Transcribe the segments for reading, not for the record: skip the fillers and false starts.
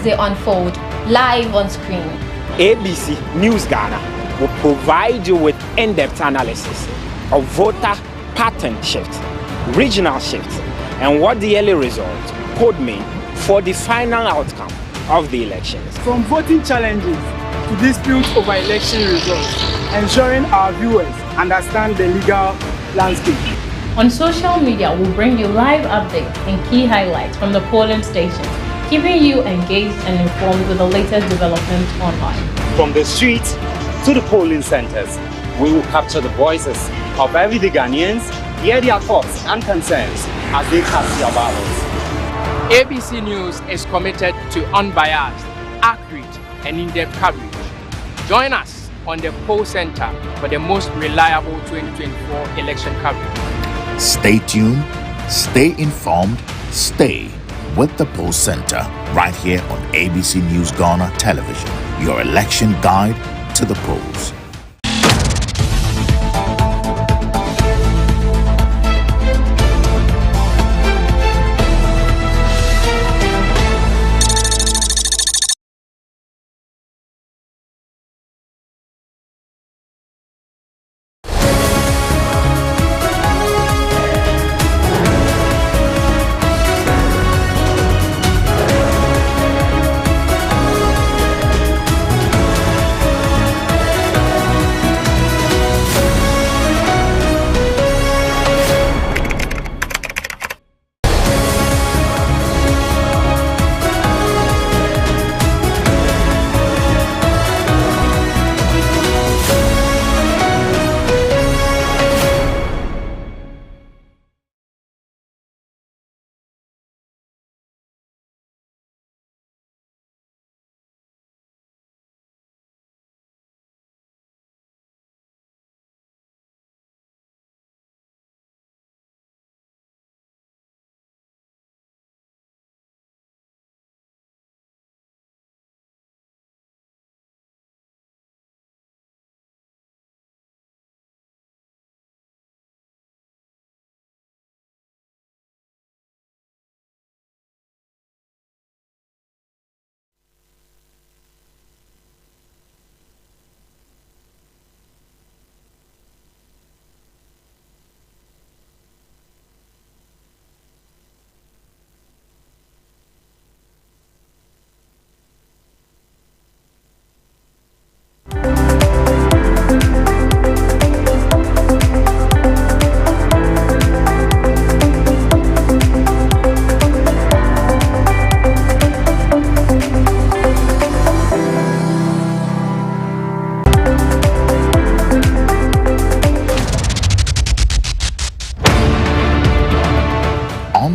as they unfold live on screen. ABC News Ghana will provide you with in-depth analysis of voter pattern shifts, regional shifts, and what the early results could mean for the final outcome of the elections. From voting challenges to disputes over election results, ensuring our viewers understand the legal landscape. On social media, we'll bring you live updates and key highlights from the polling stations, keeping you engaged and informed with the latest developments online. From the streets to the polling centers, we will capture the voices of everyday Ghanaians, hear their thoughts and concerns as they cast their ballots. ABC News is committed to unbiased, accurate, and in-depth coverage. Join us on the Poll Center for the most reliable 2024 election coverage. Stay tuned, stay informed, stay with the Poll Center right here on ABC News Ghana Television, your election guide to the polls.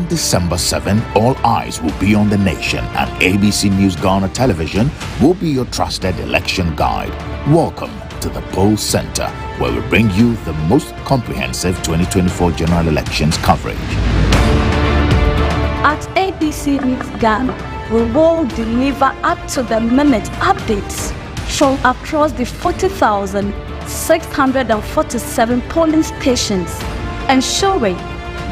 December 7, all eyes will be on the nation, and ABC News Ghana Television will be your trusted election guide. Welcome to the Poll Center, where we bring you the most comprehensive 2024 general elections coverage. At ABC News Ghana, we will deliver up-to-the-minute updates from across the 40,647 polling stations, ensuring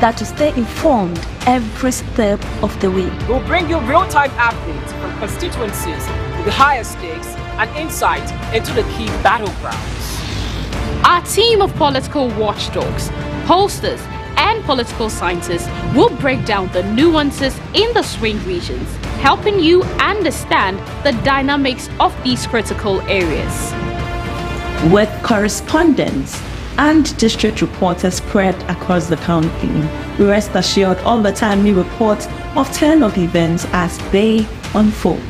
that you stay informed every step of the way. We'll bring you real-time updates from constituencies with the highest stakes and insight into the key battlegrounds. Our team of political watchdogs, pollsters, and political scientists will break down the nuances in the swing regions, helping you understand the dynamics of these critical areas. With correspondents and district reporters spread across the country, we rest assured all the timely reports of turn-up events as they unfold.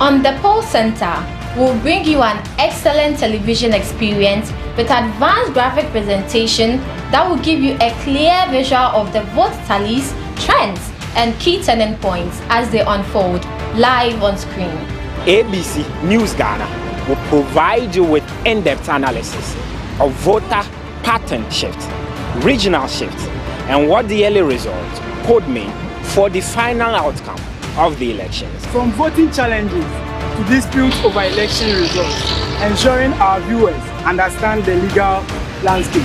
On the Poll Center, we'll bring you an excellent television experience with advanced graphic presentation that will give you a clear visual of the vote tallies, trends, and key turning points as they unfold live on screen. ABC News Ghana will provide you with in-depth analysis of voter pattern shifts, regional shifts, and what the early results could mean for the final outcome of the elections. From voting challenges to disputes over election results, ensuring our viewers understand the legal landscape.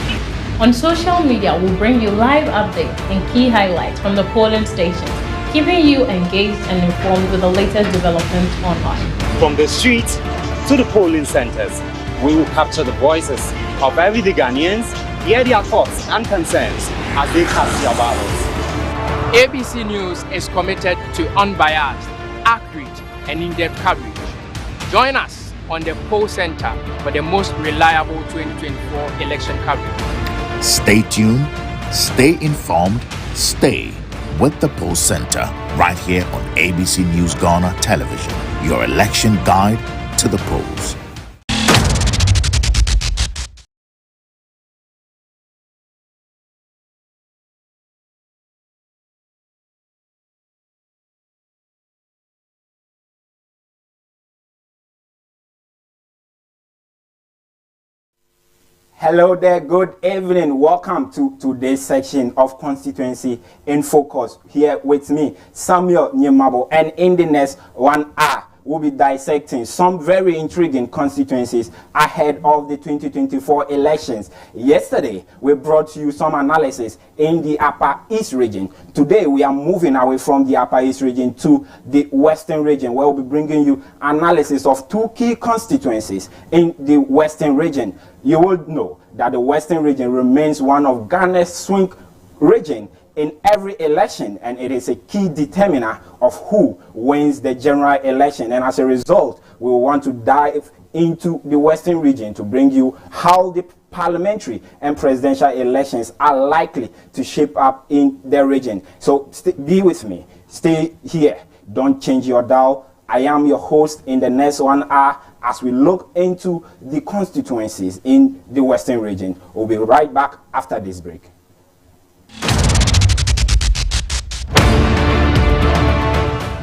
On social media, we'll bring you live updates and key highlights from the polling stations, keeping you engaged and informed with the latest developments online. From the streets to the polling centers, we will capture the voices of everyday Ghanaians, hear their thoughts and concerns as they cast their ballots. ABC News is committed to unbiased, accurate, and in-depth coverage. Join us on the Poll Center for the most reliable 2024 election coverage. Stay tuned, stay informed, stay with the Poll Center right here on ABC News Ghana Television, your election guide to the polls. Hello there, good evening. Welcome to today's section of Constituency in Focus. Here with me, Samuel Nyemabo, and in the next 1 hour, we'll be dissecting some very intriguing constituencies ahead of the 2024 elections. Yesterday, we brought you some analysis in the Upper East region. Today, we are moving away from the Upper East region to the Western region, where we'll be bringing you analysis of two key constituencies in the Western region. You will know that the Western region remains one of Ghana's swing region in every election, and it is a key determiner of who wins the general election. And as a result, we will want to dive into the Western region to bring you how the parliamentary and presidential elections are likely to shape up in the region. So be with me, stay here, don't change your dial. I am your host in the next 1 hour as we look into the constituencies in the Western region. We'll be right back after this break.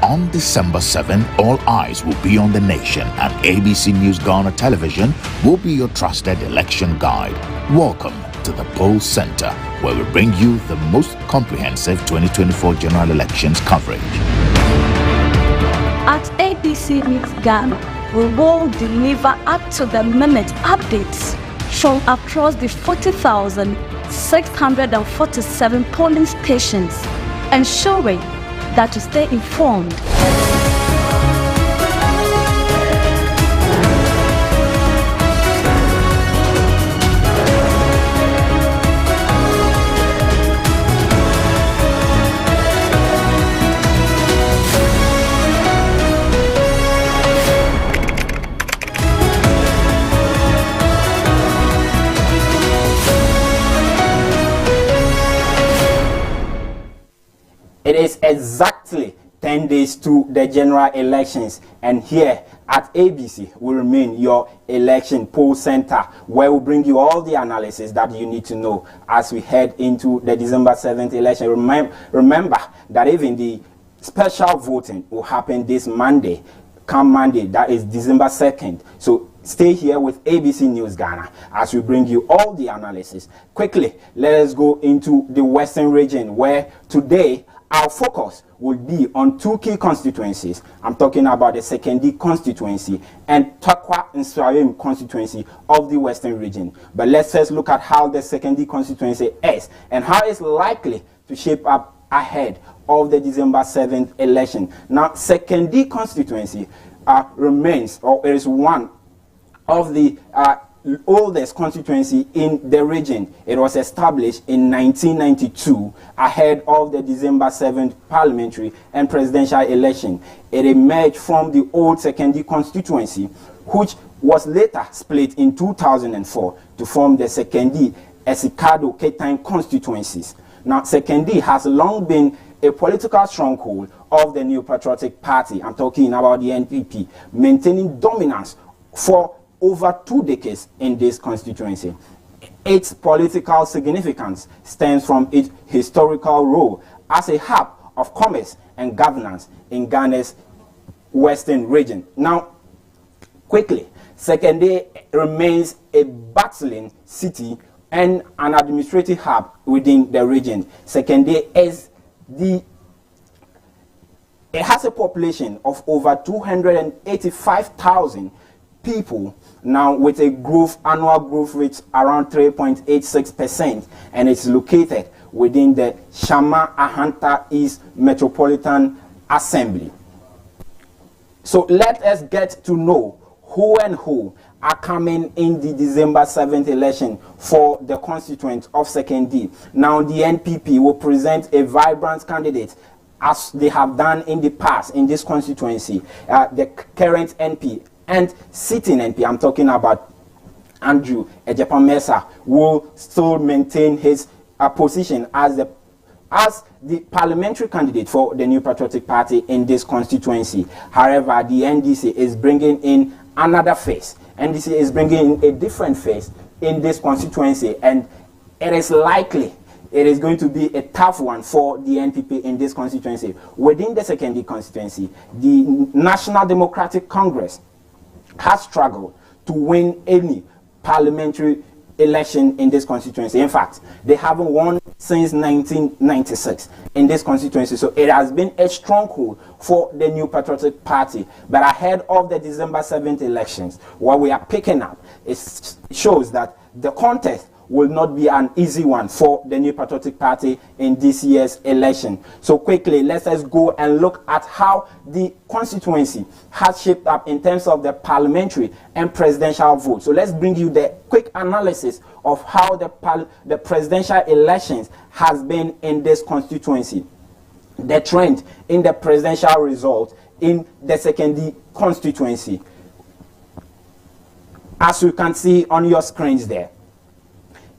On December 7, all eyes will be on the nation, and ABC News Ghana Television will be your trusted election guide. Welcome to the Poll Center, where we bring you the most comprehensive 2024 general elections coverage. At ABC News Ghana, we will deliver up-to-the-minute updates from across the 40,647 polling stations, ensuring that you stay informed. It is exactly 10 days to the general elections, and here at ABC will remain your election poll center, where we bring you all the analysis that you need to know as we head into the December 7th election. Remember that even the special voting will happen this Monday, come Monday, that is December 2nd. So stay here with ABC News Ghana as we bring you all the analysis. Quickly, let us go into the Western region, where today our focus will be on two key constituencies. I'm talking about the Sekendi constituency and Takwa Nsawam constituency of the Western region. But let's first look at how the Sekendi constituency is and how it's likely to shape up ahead of the December 7th election. Now, Sekendi constituency remains, or it is one of the oldest constituency in the region. It was established in 1992 ahead of the December 7th parliamentary and presidential election. It emerged from the old Sekendi constituency, which was later split in 2004 to form the Sekendi Esikado Ketain constituencies. Now, Sekendi has long been a political stronghold of the New Patriotic Party. I'm talking about the NPP, maintaining dominance for over 2 decades in this constituency. Its political significance stems from its historical role as a hub of commerce and governance in Ghana's Western region. Now, quickly, Sekendi remains a bustling city and an administrative hub within the region. Sekendi it has a population of over 285,000 people, now with a annual growth rate around 3.86%, and it's located within the Shama Ahanta East Metropolitan Assembly. So let us get to know who and who are coming in the December 7th election for the constituent of 2nd D. Now the NPP will present a vibrant candidate as they have done in the past in this constituency. The current NP and sitting NP, I'm talking about Andrew Ejepamesa, will still maintain his position as the parliamentary candidate for the New Patriotic Party in this constituency. However, the NDC is bringing in another face. NDC is bringing in a different face in this constituency, and it is likely it is going to be a tough one for the NPP in this constituency. Within the 2nd D constituency, the National Democratic Congress has struggled to win any parliamentary election in this constituency. In fact, they haven't won since 1996 in this constituency. So it has been a stronghold for the New Patriotic Party. But ahead of the December 7th elections, what we are picking up shows that the contest will not be an easy one for the New Patriotic Party in this year's election. So quickly, let us go and look at how the constituency has shaped up in terms of the parliamentary and presidential vote. So let's bring you the quick analysis of how the presidential elections has been in this constituency. The trend in the presidential result in the 2nd D constituency. As you can see on your screens there,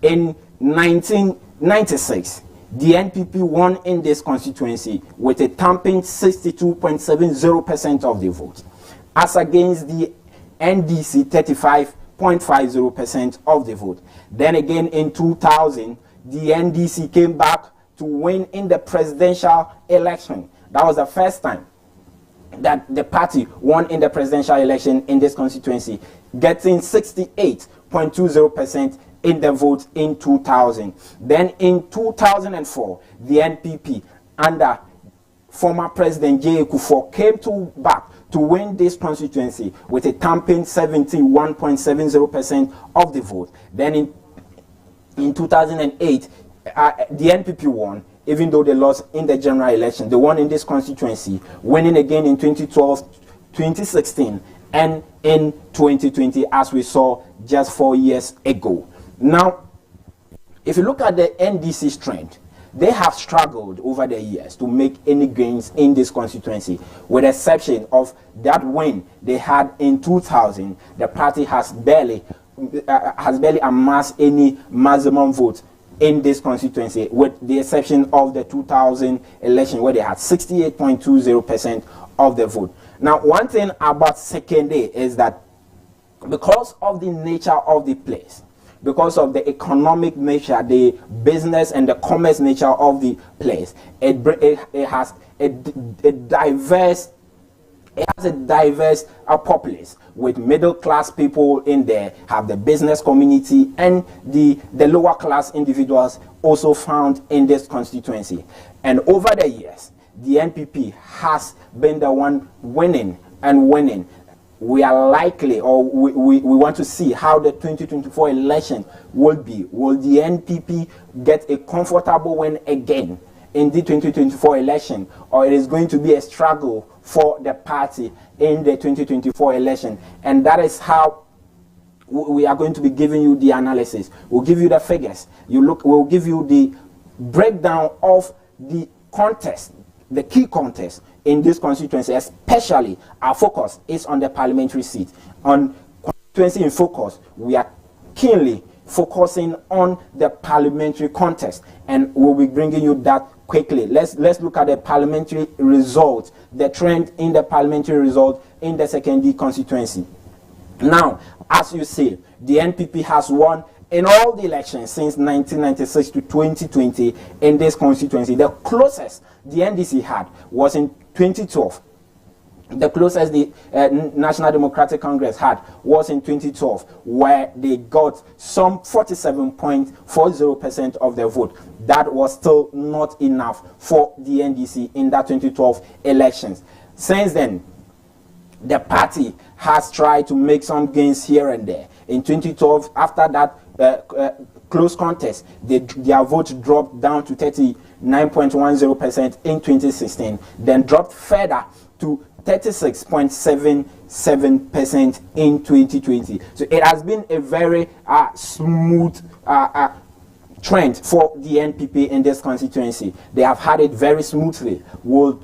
in 1996, the NPP won in this constituency with a thumping 62.70% of the vote, as against the NDC 35.50% of the vote. Then again in 2000, the NDC came back to win in the presidential election. That was the first time that the party won in the presidential election in this constituency, getting 68.20% in the vote in 2000. Then in 2004, the NPP under former President J. Kufuor came back to win this constituency with a thumping 71.70% of the vote. Then in 2008, the NPP won, even though they lost in the general election. They won in this constituency, winning again in 2012, 2016, and in 2020, as we saw just 4 years ago. Now, if you look at the NDC's trend, they have struggled over the years to make any gains in this constituency, with the exception of that win they had in 2000. The party has barely amassed any maximum vote in this constituency, with the exception of the 2000 election, where they had 68.20% of the vote. Now, one thing about 2nd D is that because of the nature of the place, because of the economic nature, the business and the commerce nature of the place, it has a diverse populace, with middle class people in there, have the business community, and the lower class individuals also found in this constituency. And over the years, the NPP has been the one winning and winning. We are likely, or we want to see how the 2024 election will be. Will the NPP get a comfortable win again in the 2024 election, or it is going to be a struggle for the party in the 2024 election? And that is how we are going to be giving you the analysis. We'll give you the figures. We'll give you the breakdown of the contest, the key contest in this constituency. Especially our focus is on the parliamentary seat. On Constituency in Focus, we are keenly focusing on the parliamentary contest, and we'll be bringing you that quickly. Let's look at the parliamentary result, the trend in the parliamentary result in the 2nd D constituency. Now, as you see, the NPP has won in all the elections since 1996 to 2020 in this constituency. The closest the NDC had was in 2012. The closest the National Democratic Congress had was in 2012, where they got some 47.40% of the vote. That was still not enough for the NDC in that 2012 elections. Since then, the party has tried to make some gains here and there. In 2012, after that close contest, their vote dropped down to 39.10% in 2016, then dropped further to 36.77% in 2020. So it has been a very smooth trend for the NPP in this constituency. They have had it very smoothly. Would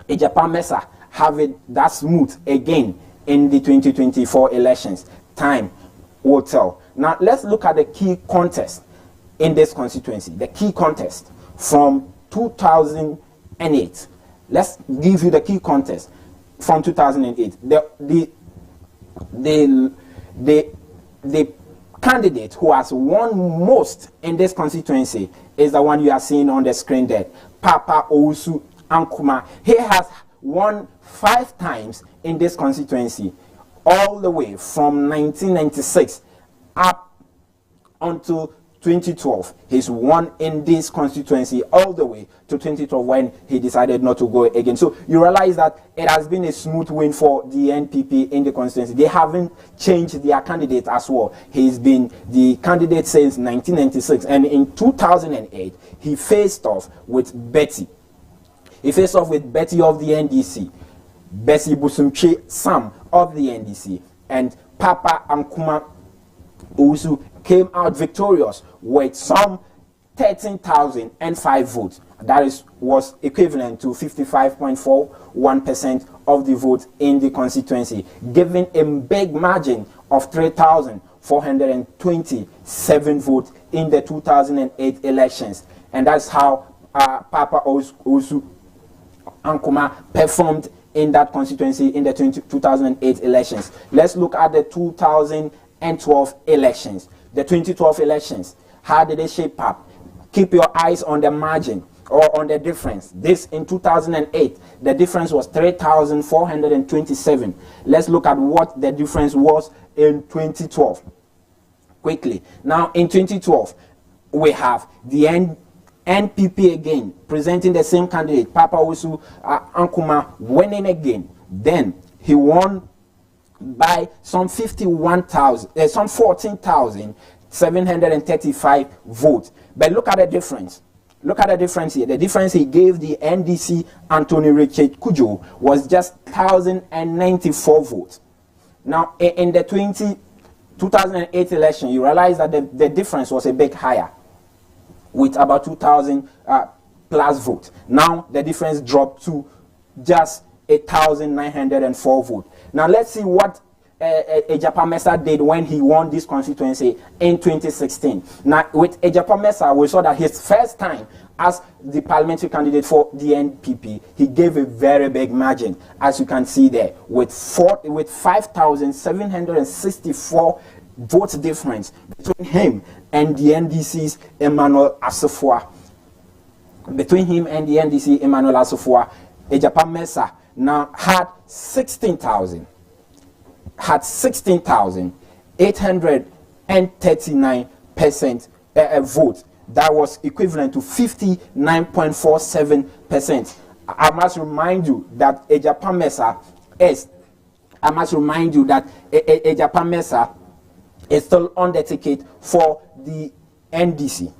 Ejapa Mensah have it that smooth again in the 2024 elections? Time will tell. Now let's look at the key contest in this constituency. The key contest from 2008. Let's give you the key contest from 2008. The candidate who has won most in this constituency is the one you are seeing on the screen there, Papa Owusu Ankrumah. He has won 5 times in this constituency, all the way from 1996 up until 2012. He's won in this constituency all the way to 2012 when he decided not to go again. So you realize that it has been a smooth win for the NPP in the constituency. They haven't changed their candidate as well. He's been the candidate since 1996, and in 2008 he faced off with Betty. He faced off with Betty of the NDC, Bessie Busumche Sam of the NDC, and Papa Ankrumah Owusu came out victorious with some 13,005 votes. That was equivalent to 55.41% of the vote in the constituency, giving a big margin of 3,427 votes in the 2008 elections. And that's how Papa Owusu Ankrumah performed in that constituency in the 2008 elections. Let's look at the 2012 elections. The 2012 elections, how did they shape up? Keep your eyes on the margin or on the difference. This in 2008, the difference was 3,427. Let's look at what the difference was in 2012 quickly. Now in 2012, we have the NPP again presenting the same candidate, Papa Owusu Ankrumah, winning again. Then he won by some 14,735 votes. But look at the difference. Look at the difference here. The difference he gave the NDC Anthony Richard Kujo was just 1,094 votes. Now in the 2008 election, you realize that the difference was a bit higher, with about 2,000 plus votes. Now the difference dropped to just 1,904 votes. Now let's see what Ejapa Mensah did when he won this constituency in 2016. Now with Ejapa Mensah, we saw that his first time as the parliamentary candidate for the NPP, he gave a very big margin, as you can see there, with 5,764 votes difference between him and the NDC's Emmanuel Asofua. Between him and the NDC Emmanuel Asofua, Ejapa Mensah now had 16,839% vote. That was equivalent to 59.47%. I must remind you that Ejapa Mensah is still on the ticket for the NDC.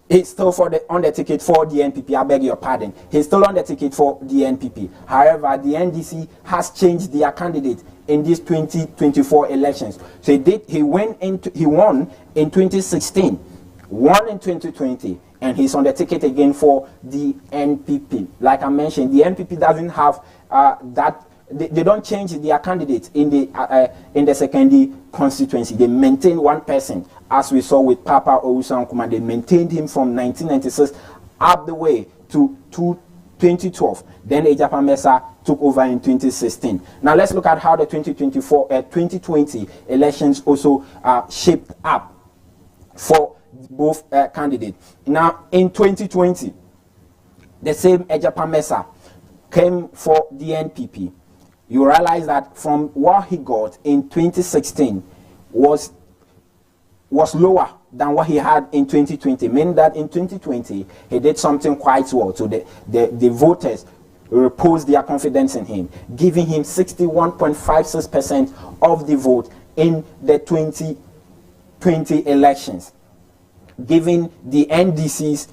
He's still on the ticket for the NPP. I beg your pardon. He's still on the ticket for the NPP. However, the NDC has changed their candidate in these 2024 elections. So he won in 2016, won in 2020, and he's on the ticket again for the NPP. Like I mentioned, the NPP doesn't have that. They don't change their candidates in the secondary constituency. They maintain one person, as we saw with Papa Owusu Ankrumah. They maintained him from 1996 up the way to 2012. Then Ejapa Mensah took over in 2016. Now let's look at how the 2020 elections also shaped up for both candidates. Now in 2020, the same Ejapa Mensah came for the NPP. You realize that from what he got in 2016 was lower than what he had in 2020, meaning that in 2020 he did something quite well. So the voters reposed their confidence in him, giving him 61.56% of the vote in the 2020 2020 elections, giving the NDC's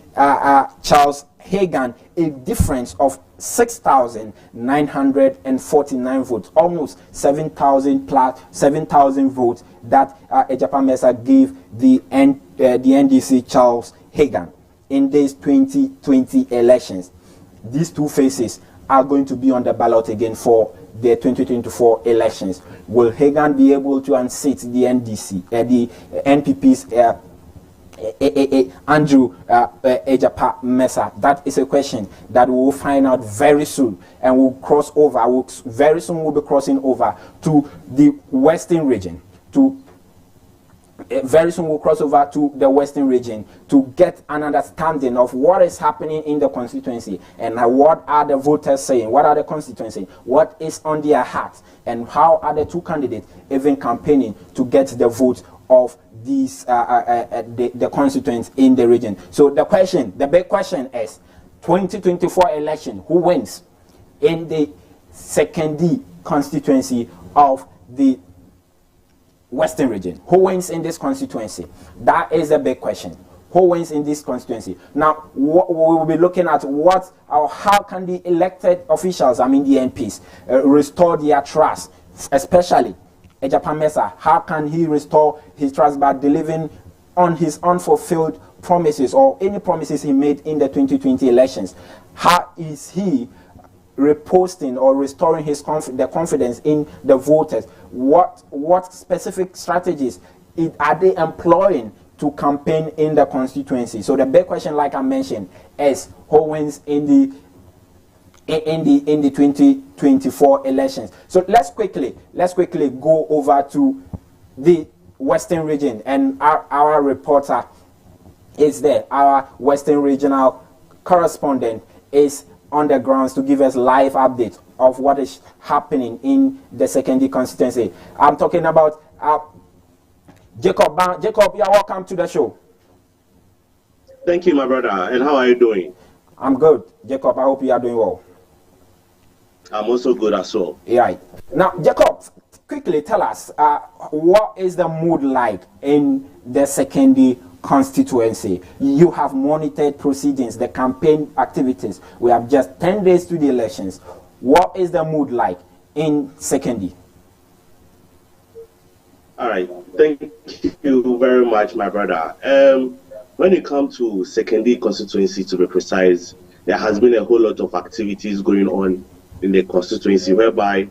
Charles Hagan a difference of 6,949 votes, almost 7,000 votes that Ejapamesa gave the NDC Charles Hagan in these 2020 elections. These two faces are going to be on the ballot again for the 2024 elections. Will Hagan be able to unseat the NDC, the NPP's Andrew Ejapamesa? That is a question that we will find out very soon, and we'll cross over. Very soon we'll be crossing over to the Western region. Very soon we'll cross over to the Western region to get an understanding of what is happening in the constituency and what are the voters saying, what are the constituency, what is on their hearts, and how are the two candidates even campaigning to get the vote of these the constituents in the region. So the big question is 2024 election, who wins in the second constituency of the Western region? Who wins in this constituency? That is a big question. Who wins in this constituency? Now, we will be looking at how can the elected officials, I mean the MPs, restore their trust, especially Ejapamesa. How can he restore his trust by delivering on his unfulfilled promises or any promises he made in the 2020 elections? How is he reposting or restoring his the confidence in the voters? What specific strategies are they employing to campaign in the constituency? So the big question, like I mentioned, is who wins in the 2024 elections. So let's quickly go over to the Western region, and our reporter is there. Our Western regional correspondent is on the grounds to give us live update of what is happening in the secondary constituency. I'm talking about Jacob. Jacob, you're welcome to the show. Thank you, my brother. And how are you doing? I'm good, Jacob. I hope you are doing well. I'm also good as well. Right. Now, Jacob, quickly tell us what is the mood like in the secondary constituency? You have monitored proceedings, the campaign activities. We have just 10 days to the elections. What is the mood like in secondary? All right. Thank you very much, my brother. When it comes to secondary constituency, to be precise, there has been a whole lot of activities going on in the constituency whereby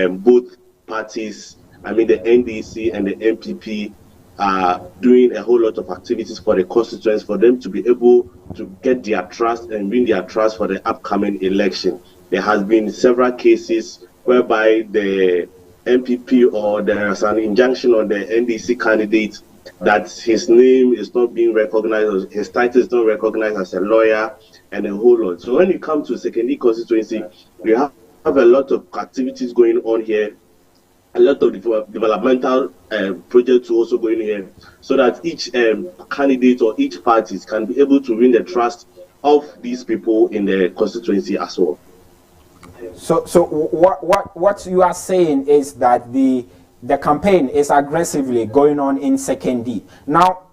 both parties, I mean the NDC and the MPP, are doing a whole lot of activities for the constituents, for them to be able to get their trust and win their trust for the upcoming election. There has been several cases whereby the MPP or there is an injunction on the NDC candidate that his name is not being recognized, or his title is not recognized as a lawyer, and a whole lot. So when it comes to secondary constituency, we have a lot of activities going on here, a lot of developmental projects also going here, so that each candidate or each party can be able to win the trust of these people in the constituency as well. So what you are saying is that the campaign is aggressively going on in secondary. Now,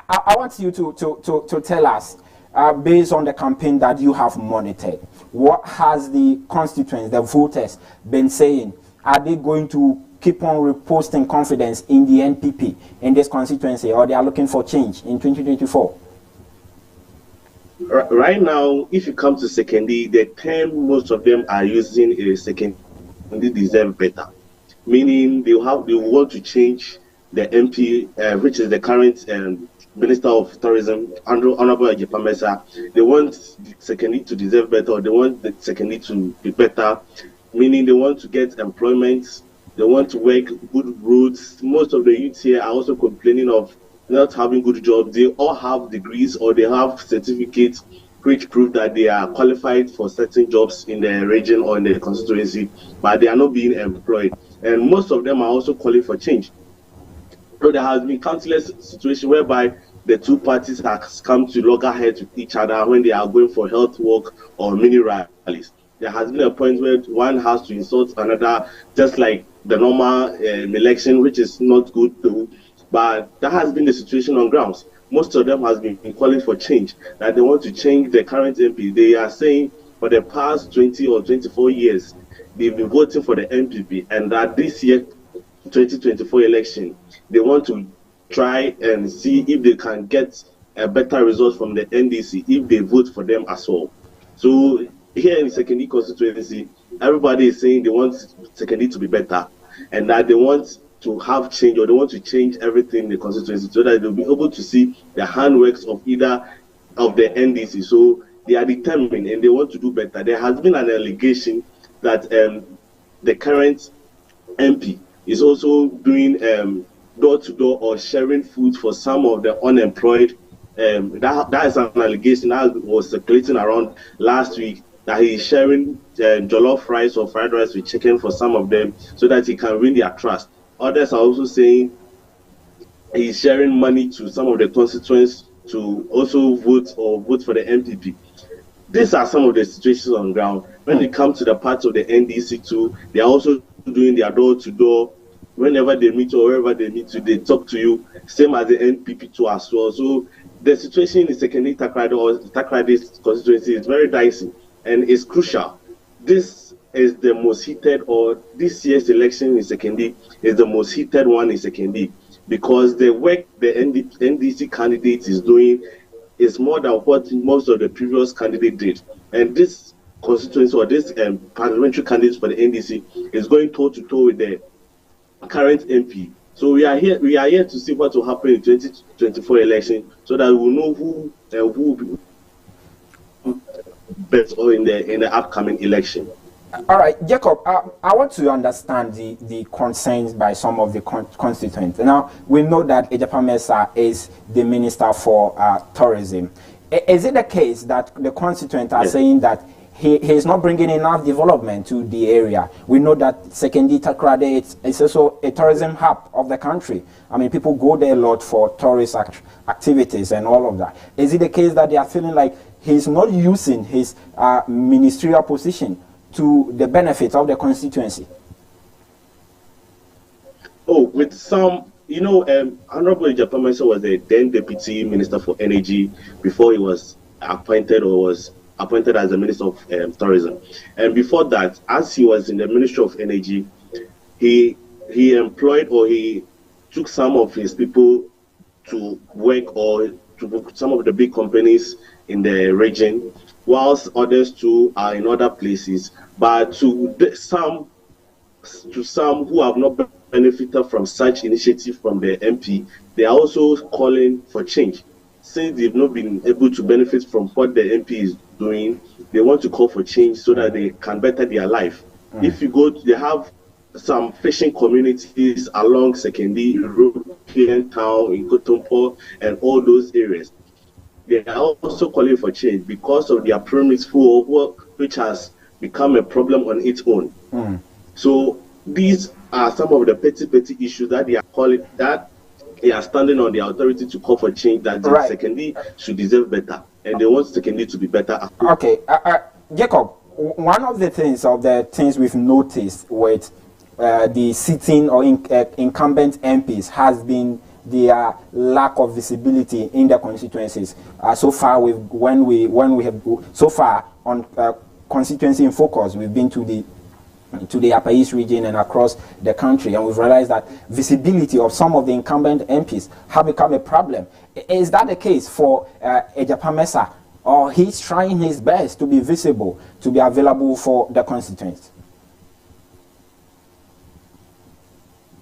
I want you to tell us, based on the campaign that you have monitored, what has the constituents, the voters, been saying? Are they going to keep on reposting confidence in the NPP in this constituency, or they are looking for change in 2024? Right now, if you come to secondary, the term most of them are using is secondary deserve better, meaning they want to change the MP, which is the current Minister of Tourism, Honorable Ejapamesa. They want secondary to deserve better, or they want the secondary to be better, meaning they want to get employment, they want to work good roads. Most of the youth here are also complaining of not having good jobs. They all have degrees or they have certificates which prove that they are qualified for certain jobs in the region or in the constituency, but they are not being employed. And most of them are also calling for change. So there has been countless situations whereby the two parties have come to loggerheads with each other when they are going for health work or mini rallies. There has been a point where one has to insult another, just like the normal election, which is not good too. But that has been the situation on grounds. Most of them has been calling for change, that they want to change the current MP. They are saying for the past 20 or 24 years, they've been voting for the MPP, and that this year, 2024 election, they want to try and see if they can get a better result from the NDC if they vote for them as well. So here in Sekondi constituency, everybody is saying they want Sekondi to be better, and that they want to have change, or they want to change everything in the constituency so that they'll be able to see the handworks of either of the NDC. So they are determined and they want to do better. There has been an allegation that the current MP is also doing door-to-door or sharing food for some of the unemployed. That is an allegation that was circulating around last week, that he is sharing jollof rice or fried rice with chicken for some of them so that he can win their trust. Others are also saying he's sharing money to some of the constituents to also vote for the MPP. These are some of the situations on ground. When it comes to the parts of the NDC too, they are also doing their door-to-door. Whenever they meet or wherever they meet you, they talk to you, same as the NPP too as well. So the situation in the Sekondi Takoradi constituency is very dicey and it's crucial. This is the most heated, or this year's election in Sekondi is the most heated one in Sekondi, because the work the NDC candidate is doing is more than what most of the previous candidate did. And this constituency, or this parliamentary candidate for the NDC, is going toe-to-toe with the current MP. So we are here to see what will happen in 2024 election, so that we will know who will be best or in the upcoming election. All right, Jacob, I want to understand the concerns by some of the constituents. Now, we know that Ejapa Mensah is the Minister for Tourism. Is it the case that the constituents are saying that he is not bringing enough development to the area? We know that Sekondi Takoradi is also a tourism hub of the country. I mean, people go there a lot for tourist activities and all of that. Is it the case that they are feeling like he's not using his ministerial position to the benefit of the constituency? Oh, with some, Honorable Ejapa Mensah was the then Deputy Minister for Energy before he was appointed as the Minister of Tourism. And before that, as he was in the Ministry of Energy, he employed, or he took some of his people to work or to some of the big companies in the region, whilst others too are in other places. But to some who have not benefited from such initiative from the MP, they are also calling for change. Since they've not been able to benefit from what the MP is doing, they want to call for change so that they can better their life. If you go, they have some fishing communities along Sekondi, European Town, in Kotompo, and all those areas. They are also calling for change because of their premise for work, which has become a problem on its own. So these are some of the petty issues that they are calling, that they are standing on the authority to call for change, that Sekondi should deserve better, and they want Sekondi to be better. Okay, Jacob, one of the things we've noticed with the sitting or incumbent MPs has been their lack of visibility in their constituencies. So far, on Constituency in Focus, we've been to the Upper East region and across the country, and we've realized that visibility of some of the incumbent MPs have become a problem. Is that the case for Ejapa Mensah, or he's trying his best to be visible, to be available for the constituents?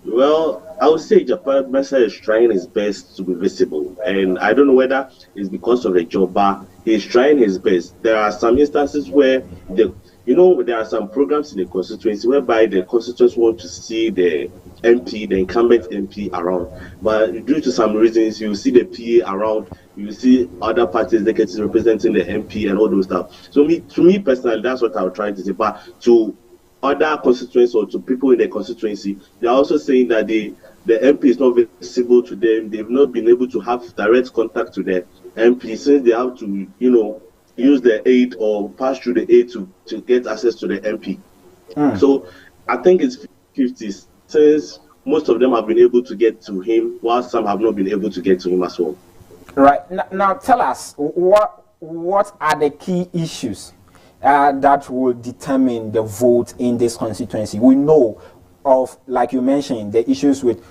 Well, I would say Ejapa Mensah is trying his best to be visible, and I don't know whether it's because of the job, but he's trying his best. There are some instances where there are some programs in the constituency whereby the constituents want to see the MP, the incumbent MP around, but due to some reasons, you see the PA around, you see other parties executives representing the MP and all those stuff. So to me personally, that's what I was trying to say. But to other constituents or to people in the constituency, they are also saying that the MP is not visible to them. They've not been able to have direct contact to the MP since they have to, use the aid or pass through the aid to get access to the MP. So I think it's 50. Since most of them have been able to get to him, while some have not been able to get to him as well. Right. Now tell us, what are the key issues that will determine the vote in this constituency? We know of, like you mentioned, the issues with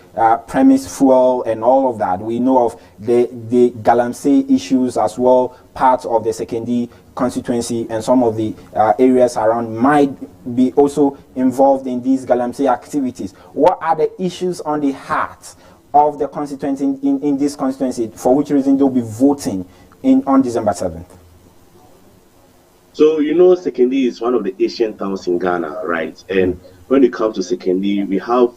premise fuel and all of that. We know of the Galamsey issues as well, part of the Sekondi constituency, and some of the areas around might be also involved in these Galamsey activities. What are the issues on the heart of the constituency in this constituency, for which reason they'll be voting on December 7th? So, Sekondi is one of the ancient towns in Ghana, right? And when it comes to Sekondi, we have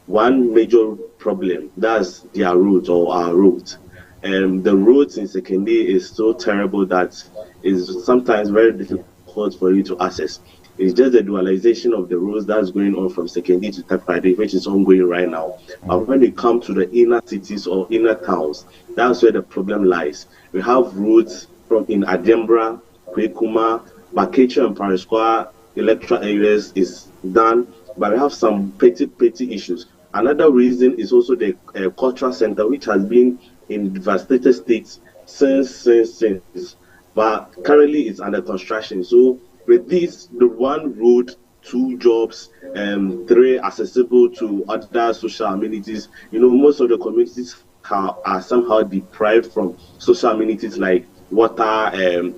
one major problem. That's their route, or our route. And the roads in Sekondi is so terrible that it's sometimes very difficult for you to access. It's just the dualization of the roads that's going on from Sekondi to Takoradi, which is ongoing right now. But when it comes to the inner cities or inner towns, that's where the problem lies. We have roads from in Adembra, Kwekuma, Bakecho, and Paris Square electoral areas is done, but we have some petty issues. Another reason is also the cultural center, which has been in devastated states since, but currently it's under construction. So with this, the one road, 2 jobs, 3 accessible to other social amenities, most of the communities are somehow deprived from social amenities like water,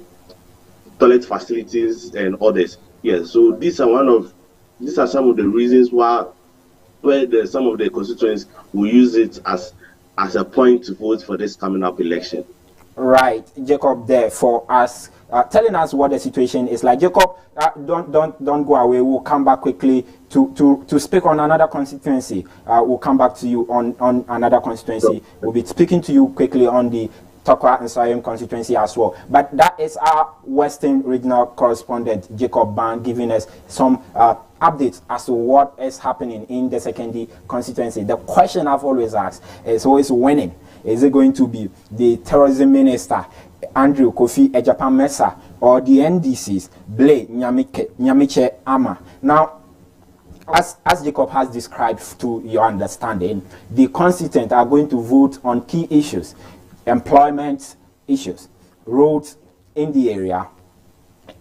toilet facilities, and others. Yes, so these are some of the reasons where some of the constituents will use it as a point to vote for this coming up election. Right, Jacob, there for us, telling us what the situation is like. Jacob, don't go away. We'll come back quickly to speak on another constituency. We'll come back to you on another constituency. We'll be speaking to you quickly on the Tokwa and Sayem constituency as well. But that is our Western regional correspondent, Jacob Ban, giving us some updates as to what is happening in the Sekondi constituency. The question I've always asked is always winning. Is it going to be the terrorism minister, Andrew Kofi Ejapan Mensah, or the NDC's Blay Nyamiche Ama? Now, as Jacob has described to your understanding, the constituents are going to vote on key issues: employment issues, roads in the area,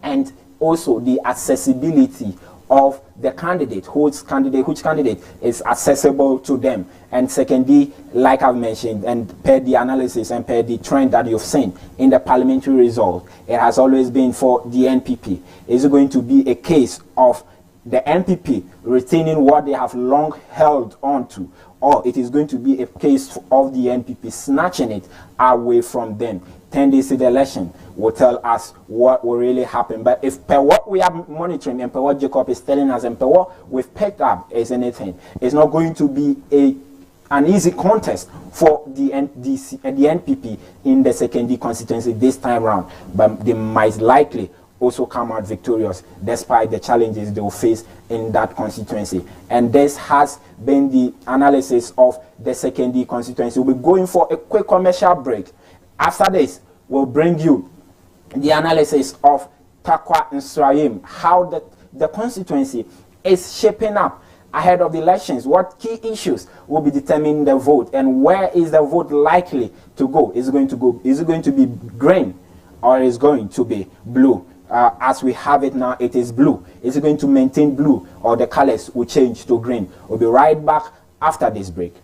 and also the accessibility of the candidate, which candidate is accessible to them. And secondly, like I've mentioned, and per the analysis and per the trend that you've seen in the parliamentary result, it has always been for the NPP. Is it going to be a case of the NPP retaining what they have long held on to, or it is going to be a case of the NPP snatching it away from them? 10 days to the election will tell us what will really happen. But if per what we are monitoring and per what Jacob is telling us and per what we've picked up is anything, it's not going to be an easy contest for the NPP in the Sekondi constituency this time round. But they might likely also come out victorious despite the challenges they will face in that constituency. And this has been the analysis of the Sekondi constituency. We'll be going for a quick commercial break. After this, we'll bring you the analysis of Takwa and Srayim, how the constituency is shaping up ahead of the elections, what key issues will be determining the vote, and where is the vote likely to go? Is it going to be green, or is it going to be blue? As we have it now, it is blue. Is it going to maintain blue, or the colors will change to green? We'll be right back after this break.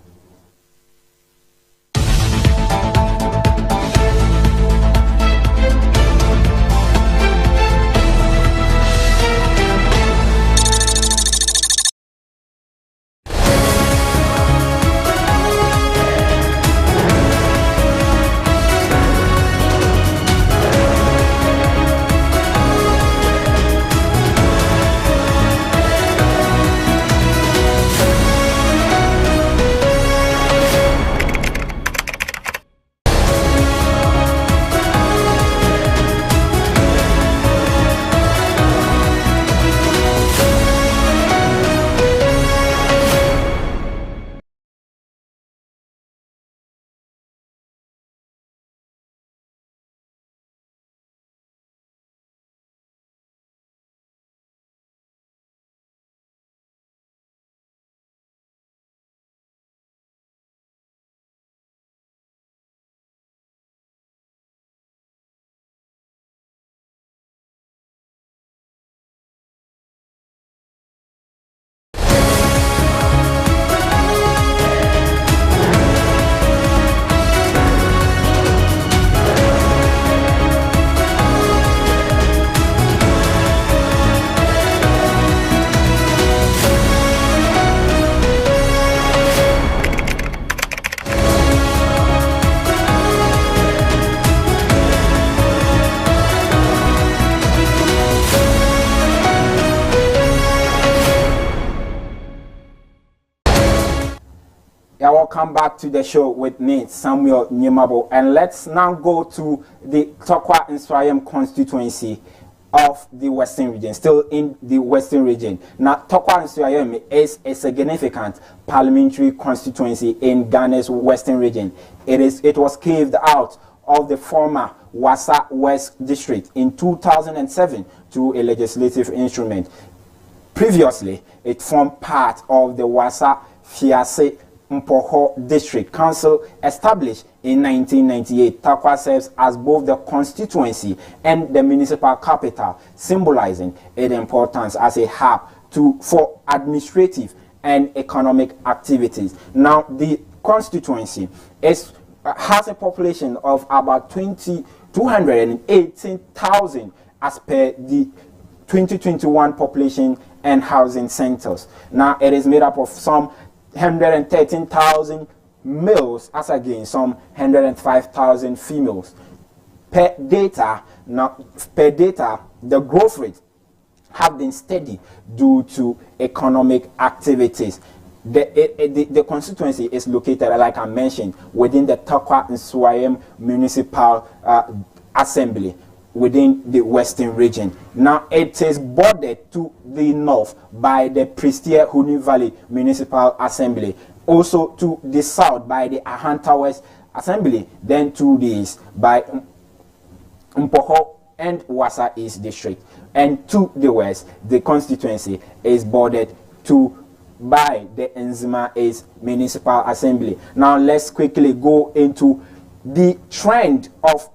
Yeah, welcome back to the show with me, Samuel Nyemabo. And let's now go to the Tokwa Nswayam constituency of the Western region, still in the Western region. Now, Tokwa Nswayam is a significant parliamentary constituency in Ghana's Western region. It was carved out of the former Wassa West district in 2007 through a legislative instrument. Previously, it formed part of the Wassa Fiase Mpoho District Council established in 1998. Tokwa serves as both the constituency and the municipal capital, symbolizing its importance as a hub for administrative and economic activities. Now, the constituency has a population of about 218,000 as per the 2021 population and housing centers. Now, it is made up of some 113,000 males as against some 105,000 females. Per data, the growth rate have been steady due to economic activities. The constituency is located, like I mentioned, within the Tokwa Nswayam Municipal Assembly within the Western region. Now, it is bordered to the north by the Prestia Huni Valley Municipal Assembly, also to the south by the Ahanta West Assembly, then to the east by Mpoho and Wassa East District, and to the west, the constituency is bordered by the Nzima East Municipal Assembly. Now, let's quickly go into the trend of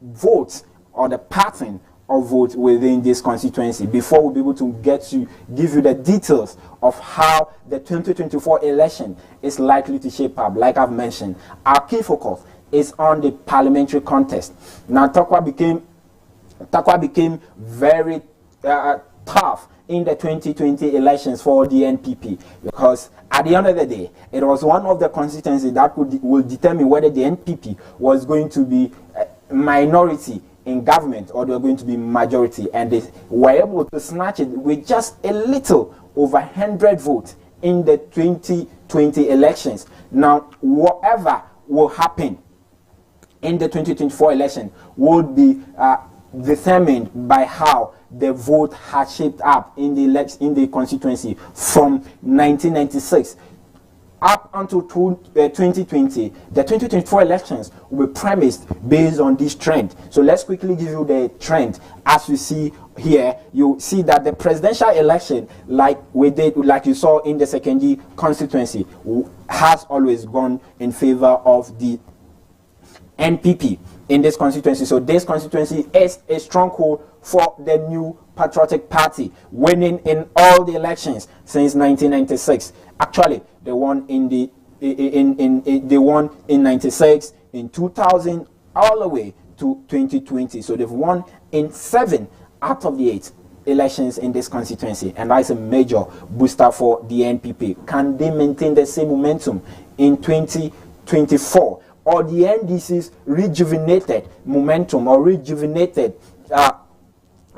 votes or the pattern of vote within this constituency before we'll be able to give you the details of how the 2024 election is likely to shape up. Like I've mentioned, our key focus is on the parliamentary contest. Now, Tokwa became very tough in the 2020 elections for the NPP, because at the end of the day, it was one of the constituencies that will determine whether the NPP was going to be a minority in government or they're going to be majority, and they were able to snatch it with just a little over 100 votes in the 2020 elections. Now, whatever will happen in the 2024 election would be determined by how the vote has shaped up in the constituency from 1996 up until 2020. The 2024 elections will be premised based on this trend. So let's quickly give you the trend. As you see here, you see that the presidential election, like you saw in the secondary constituency, has always gone in favor of the NPP in this constituency. So this constituency is a stronghold for the New Patriotic Party, winning in all the elections since 1996. Actually, they won in 96, in 2000, all the way to 2020. So they've won in 7 out of the 8 elections in this constituency, and that's a major booster for the NPP. Can they maintain the same momentum in 2024? Or the NDC's rejuvenated momentum or rejuvenated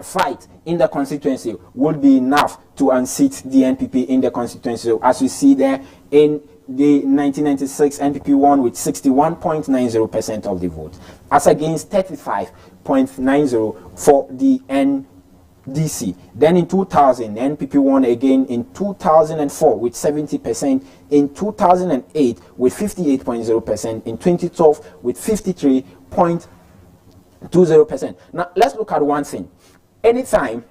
fight in the constituency would be enough to unseat the NPP in the constituency? So as you see there, in the 1996, NPP won with 61.90% of the vote, as against 35.90% for the NDC. Then in 2000, NPP won again in 2004 with 70%, in 2008 with 58.0%, in 2012 with 53.20%. Now, let's look at one thing. Anytime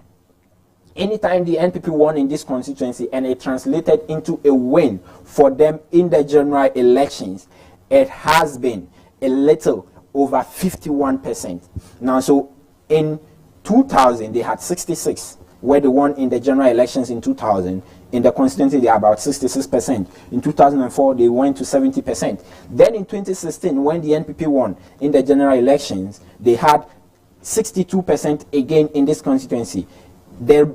the NPP won in this constituency and it translated into a win for them in the general elections, it has been a little over 51%. Now, so in 2000, they had 66, where they won in the general elections in 2000. In the constituency, they are about 66%. In 2004, they went to 70%. Then in 2016, when the NPP won in the general elections, they had 62% again in this constituency. The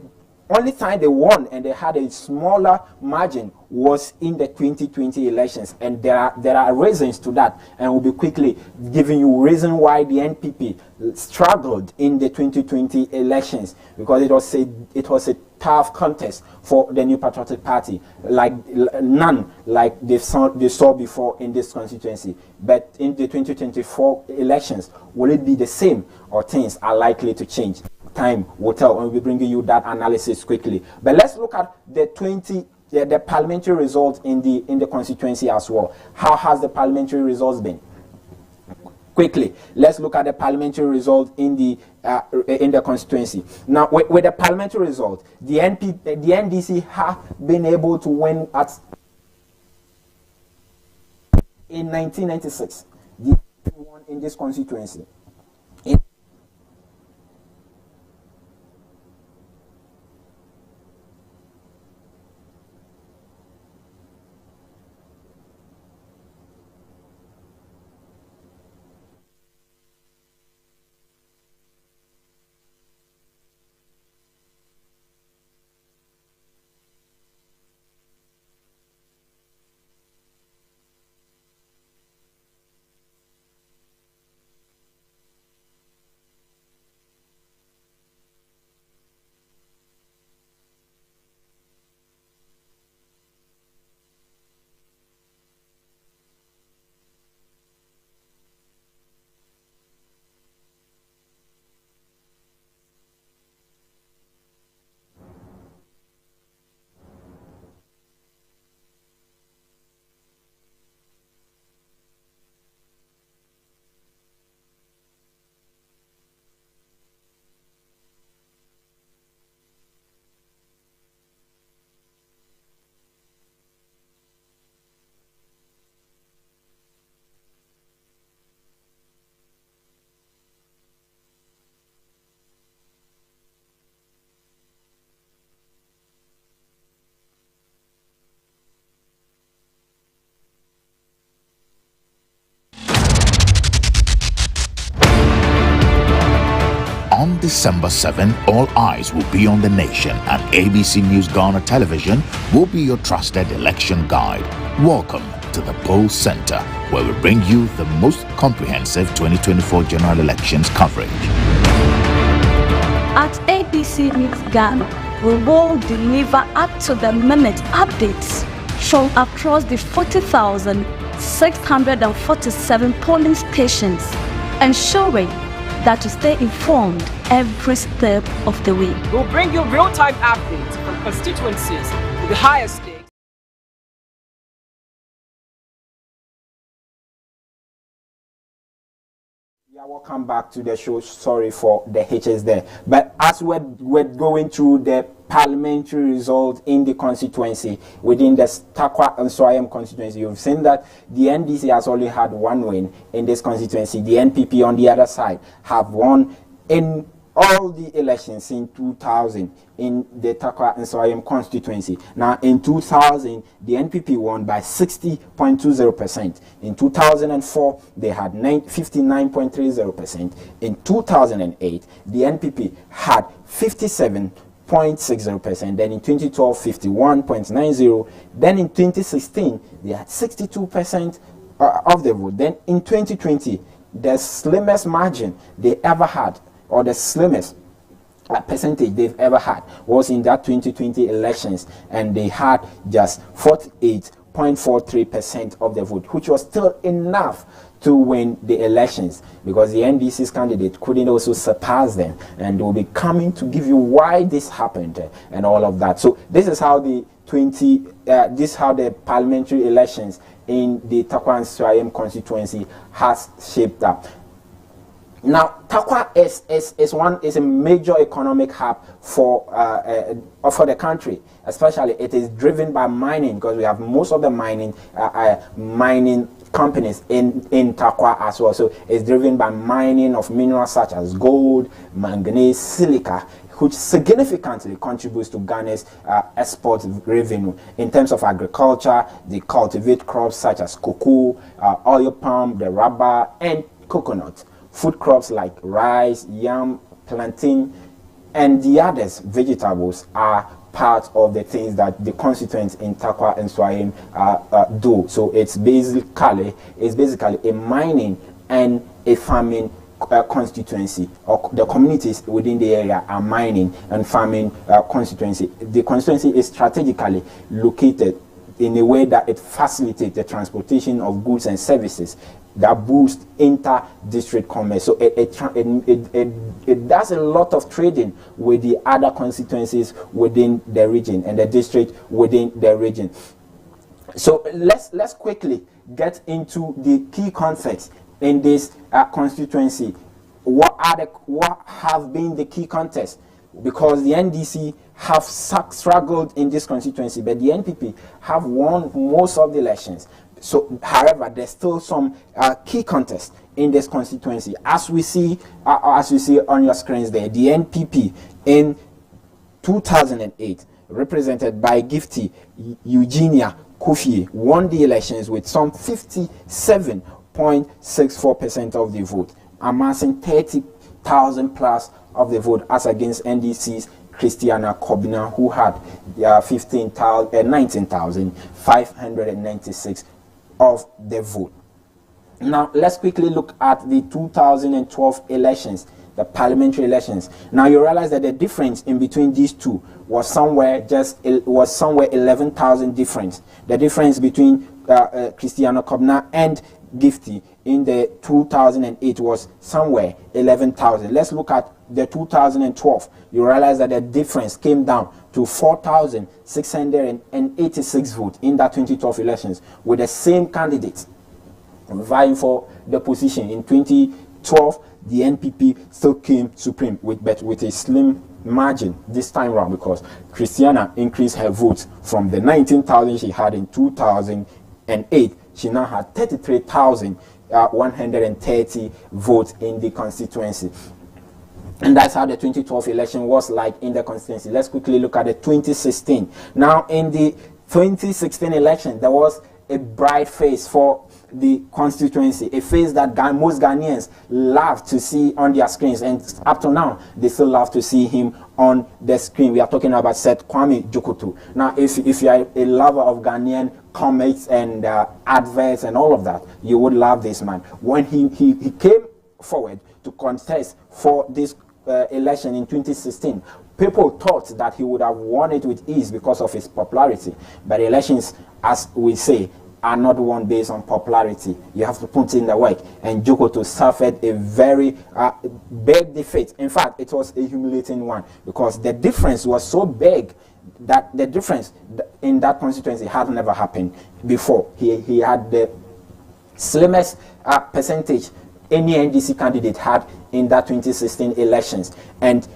only time they won and they had a smaller margin was in the 2020 elections, and there are reasons to that, and we'll be quickly giving you reason why the NPP struggled in the 2020 elections, because it was a tough contest for the New Patriotic Party, like none like they saw before in this constituency. But in the 2024 elections, will it be the same, or things are likely to change? Time will tell, and we'll be bringing you that analysis quickly. But let's look at the parliamentary results in the constituency as well. How has the parliamentary results been? Quickly, let's look at the parliamentary result in the constituency. Now, with the parliamentary result, the NDC have been able to win in 1996. The NDC won in this constituency. On December 7, all eyes will be on the nation, and ABC News Ghana Television will be your trusted election guide. Welcome to the Poll Center, where we bring you the most comprehensive 2024 general elections coverage. At ABC News Ghana, we will deliver up-to-the-minute updates from across the 40,647 polling stations, ensuring that you stay informed every step of the way. We'll bring you real-time updates from constituencies with the highest stakes. Yeah, welcome back to the show. Sorry for the hitches there. But as we're going through the parliamentary result in the constituency within the Takwa and Swayam constituency, you've seen that the NDC has only had one win in this constituency. The NPP on the other side have won in all the elections in 2000 in the Takwa and Swayam constituency. Now, in 2000, the NPP won by 60.20%. In 2004, they had 59.30%. In 2008, the NPP had 57.60%. Then in 2012, 51.90%. Then in 2016, they had 62% of the vote. Then in 2020, the slimmest margin they ever had, or the slimmest percentage they've ever had, was in that 2020 elections, and they had just 48.43% of the vote, which was still enough to win the elections, because the NDC's candidate couldn't also surpass them, and we'll be coming to give you why this happened and all of that. So this is how the parliamentary elections in the Takwa and Swayam constituency has shaped up. Now, Takwa is a major economic hub for the country. Especially, it is driven by mining, because we have most of the mining companies in Takwa as well. So it's driven by mining of minerals such as gold, manganese, silica, which significantly contributes to Ghana's export revenue. In terms of agriculture, they cultivate crops such as cocoa, oil palm, the rubber, and coconut. Food crops like rice, yam, plantain, and the others, vegetables, are part of the things that the constituents in Takwa and Swahim do. So it's basically a mining and a farming constituency, or the communities within the area are mining and farming constituency. The constituency is strategically located in a way that it facilitates the transportation of goods and services that boost inter-district commerce. So it does a lot of trading with the other constituencies within the region and the district within the region. So let's quickly get into the key concepts in this constituency. What have been the key contests? Because the NDC have struggled in this constituency, but the NPP have won most of the elections. So, however, there's still some key contests in this constituency. As you see on your screens there, the NPP in 2008, represented by Gifty Eugenia Kofi, won the elections with some 57.64% of the vote, amassing 30,000 plus of the vote, as against NDC's Christiana Kobina, who had 19,596 of the vote. Now let's quickly look at the 2012 elections, the parliamentary elections. Now you realize that the difference in between these two was somewhere 11,000 difference. The difference between Christiana Kobina and Gifty in the 2008 was somewhere 11,000. Let's look at the 2012. You realize that the difference came down to 4,686 votes in that 2012 elections, with the same candidates vying for the position. In 2012, the NPP still came supreme with a slim margin this time around, because Christiana increased her votes from the 19,000 she had in 2008. She now had 33,130 votes in the constituency. And that's how the 2012 election was like in the constituency. Let's quickly look at the 2016. Now, in the 2016 election, there was a bright face for the constituency, a face that most Ghanaians love to see on their screens, and up to now they still love to see him on the screen. We are talking about Seth Kwame Jokoto. Now, if you are a lover of Ghanaian comics and adverts and all of that, you would love this man. When he came forward to contest for this election in 2016, people thought that he would have won it with ease because of his popularity. But the elections, as we say, are not won based on popularity. You have to put in the work. And Jokoto suffered a very big defeat. In fact, it was a humiliating one, because the difference was so big that the difference in that constituency had never happened before. He had the slimmest percentage any NDC candidate had in that 2016 elections. And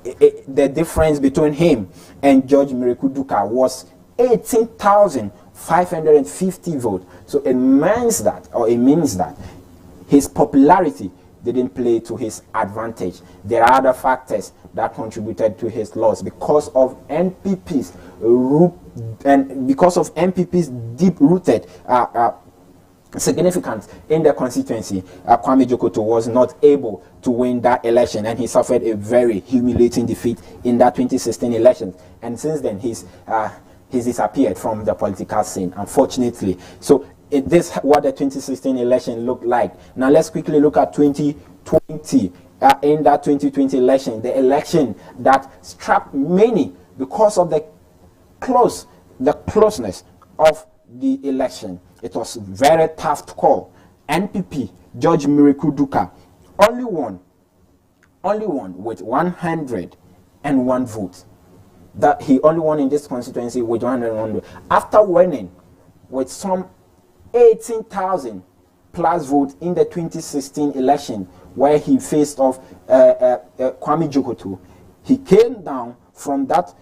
the difference between him and George Mirekuduka was 18,550 votes. So it means that his popularity didn't play to his advantage. There are other factors that contributed to his loss because of NPP's root and because of NPP's deep-rooted significance in the constituency. Kwame Jokoto was not able to win that election, and he suffered a very humiliating defeat in that 2016 election. And since then, he's disappeared from the political scene, unfortunately. So this what the 2016 election looked like. Now let's quickly look at 2020. In that 2020 election, the election that struck many because of the closeness of the election. It was very tough to call. NPP, George Mirekuduka, only won with 101 votes. That he only won in this constituency with 101 votes. After winning with some 18,000 plus votes in the 2016 election, where he faced off Kwame Jokoto, he came down from that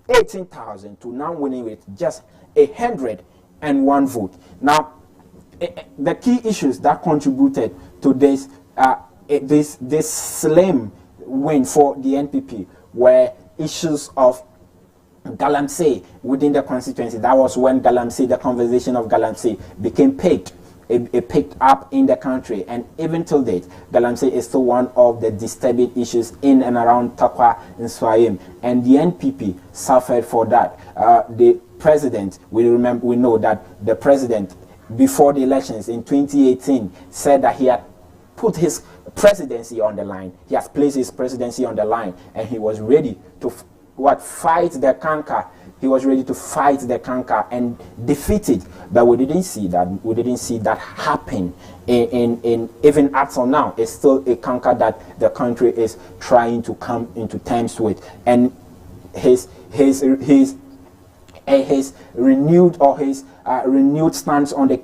18,000 to now winning with just 101 vote. Now, the key issues that contributed to this slim win for the NPP were issues of Galamsey within the constituency. That was when Galamsey, the conversation of Galamsey, became pegged it picked up in the country, and even till date, Galamsey is still one of the disturbing issues in and around Takwa and Swayim, and the NPP suffered for that. The president, we know that the president before the elections in 2018 said that he had put his presidency on the line. He has placed his presidency on the line, and he was ready to fight the canker. He was ready to fight the canker and defeat it, but we didn't see that. We didn't see that happen. In even up till now, it's still a canker that the country is trying to come into terms with, and his renewed stance on the